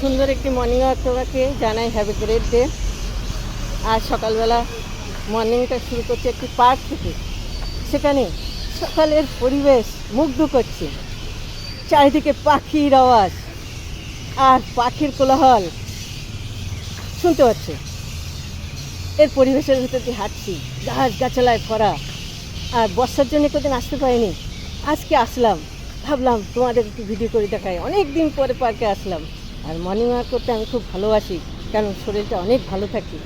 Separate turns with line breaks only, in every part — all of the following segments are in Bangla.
সুন্দর একটি মর্নিং ওয়াক তোমাকে জানাই হ্যাভ এ গ্রেট ডে। আর সকালবেলা মর্নিংটা শুরু করছে একটি পার্ক থেকে। সেখানে সকালের পরিবেশ মুগ্ধ করছে, চারিদিকে পাখির আওয়াজ আর পাখির কোলাহল শুনতে পাচ্ছে। এর পরিবেশের ভিতর দিয়ে হাঁটছি, গাছ গাছালায় ভরা। আর বর্ষার জন্য কদিন আসতে পারিনি, আজকে আসলাম, ভাবলাম তোমাদের একটু ভিডিও করে দেখাই। অনেক দিন পরে পার্কে আসলাম। আর মর্নিং ওয়াক করতে আমি খুব ভালোবাসি, কারণ শরীরটা অনেক ভালো থাকে।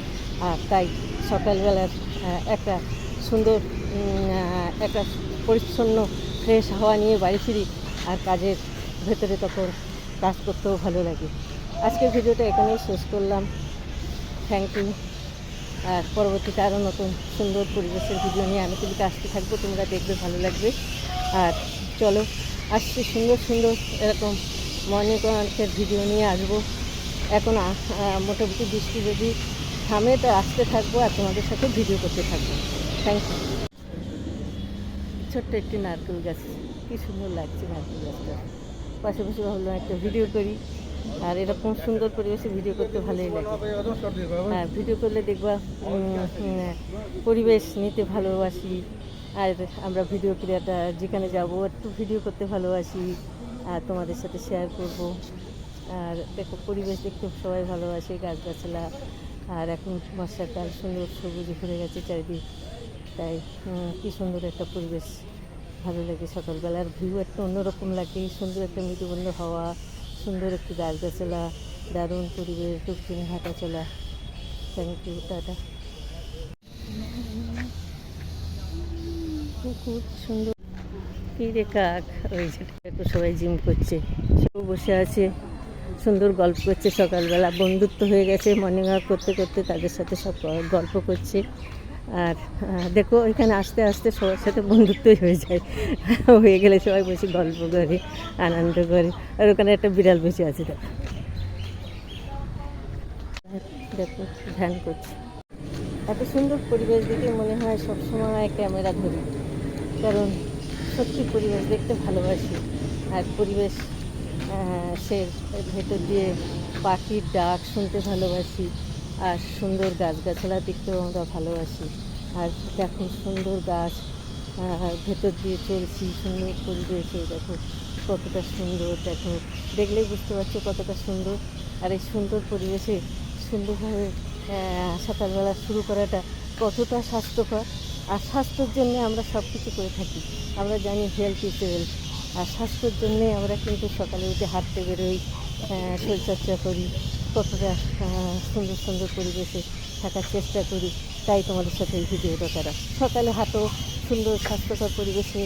আর তাই সকালবেলার একটা সুন্দর একটা পরিচ্ছন্ন ফ্রেশ হাওয়া নিয়ে বাড়ি ফিরি। আর কাজের ভেতরে তখন কাজ করতেও ভালো লাগে। আজকের ভিডিওটা এখানেই শেষ করলাম। Thank you. আর পরবর্তীতে আরও নতুন সুন্দর পরিবেশের ভিডিও নিয়ে আমি তুমি আসতে থাকবো, তোমরা দেখবে, ভালো লাগবে। আর চলো, আসছি সুন্দর সুন্দর এরকম মর্নিং ওয়াকের ভিডিও নিয়ে আসবো। এখন মোটামুটি বৃষ্টি যদি থামে তো আসতে থাকবো আর তোমাদের সাথে ভিডিও করতে থাকবো। Thank you. ছোট্ট একটি নারকেল গাছ, কী সুন্দর লাগছে নারকেল গাছটা। পাশাপাশি ভাবলাম একটা ভিডিও করি। আর এরকম সুন্দর পরিবেশে ভিডিও করতে ভালোই লাগে। আর ভিডিও করলে দেখবা পরিবেশ নিতে ভালোবাসি। আর আমরা ভিডিও ক্রিয়েটার, যেখানে যাব একটু ভিডিও করতে ভালোবাসি আর তোমাদের সাথে শেয়ার করব। আর দেখো পরিবেশ দেখতে সবাই ভালোবাসে, গাছগাছালা। আর এখন বর্ষাকাল, সুন্দর সবুজ ভরে গেছে চারিদিক। তাই কী সুন্দর একটা পরিবেশ, ভালো লাগে। সকালবেলার ভিউ একটা অন্যরকম লাগে, সুন্দর একটা মৃদুবন্ধ হাওয়া, সুন্দর একটি গাছগাছালা, দারুণ পরিবেশ, টুকটুনি হাঁটা চলা। Thank you, tata. খুব সুন্দর কী রে কাক, ওই একটু সবাই জিম করছে, সেও বসে আছে, সুন্দর গল্প করছে। সকালবেলা বন্ধুত্ব হয়ে গেছে, মর্নিং ওয়াক করতে করতে তাদের সাথে সব গল্প করছে। আর দেখো এখানে আস্তে আস্তে সবার সাথে বন্ধুত্বই হয়ে যায়, হয়ে গেলে সবাই বসে গল্প করে, আনন্দ করে। আর ওখানে একটা বিড়াল বসে আছে, দেখো দেখো ধ্যান করছে। এত সুন্দর পরিবেশ দেখে মনে হয় সবসময় ক্যামেরা ধরি, কারণ সত্যি পরিবেশ দেখতে ভালোবাসি। আর পরিবেশ সে ভেতর দিয়ে পাখির ডাক শুনতে ভালোবাসি। আর সুন্দর গাছগাছালা দেখতেও আমরা ভালোবাসি। আর দেখো সুন্দর গাছ, ভেতর দিয়ে চলছি, সুন্দর পরিবেশে দেখো কতটা সুন্দর। দেখো দেখলেই বুঝতে পারছো কতটা সুন্দর। আর এই সুন্দর পরিবেশে সুন্দরভাবে সকালবেলা শুরু করাটা কতটা স্বাস্থ্যকর। আর স্বাস্থ্যের জন্যে আমরা সব কিছু করে থাকি। আমরা জানি হেলথ ইজ ওয়েলথ। আর স্বাস্থ্যের জন্যে আমরা কিন্তু সকালে উঠে হাঁটতে বেরোই, শরীরচর্চা করি, কতটা সুন্দর সুন্দর পরিবেশে থাকার চেষ্টা করি। তাই তোমাদের সাথে এই ভিডিওটা করা। সকালে হাঁটো, সুন্দর স্বাস্থ্যকর পরিবেশে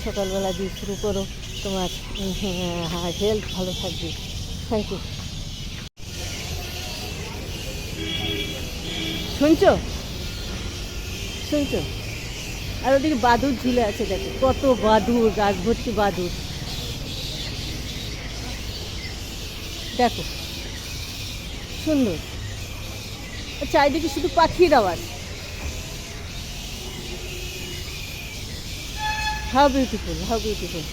সকালবেলা দিয়ে শুরু করো, তোমার হেলথ ভালো থাকবে। Thank you. শুনছো শুনছো? আর ওদিকে বাদুর ঝুলে আছে, দেখো কত বাদুর, গাছ ভর্তি বাদুর। দেখো সুন্দর, চারিদিকে শুধু পাখির আওয়াজ। How beautiful, how beautiful.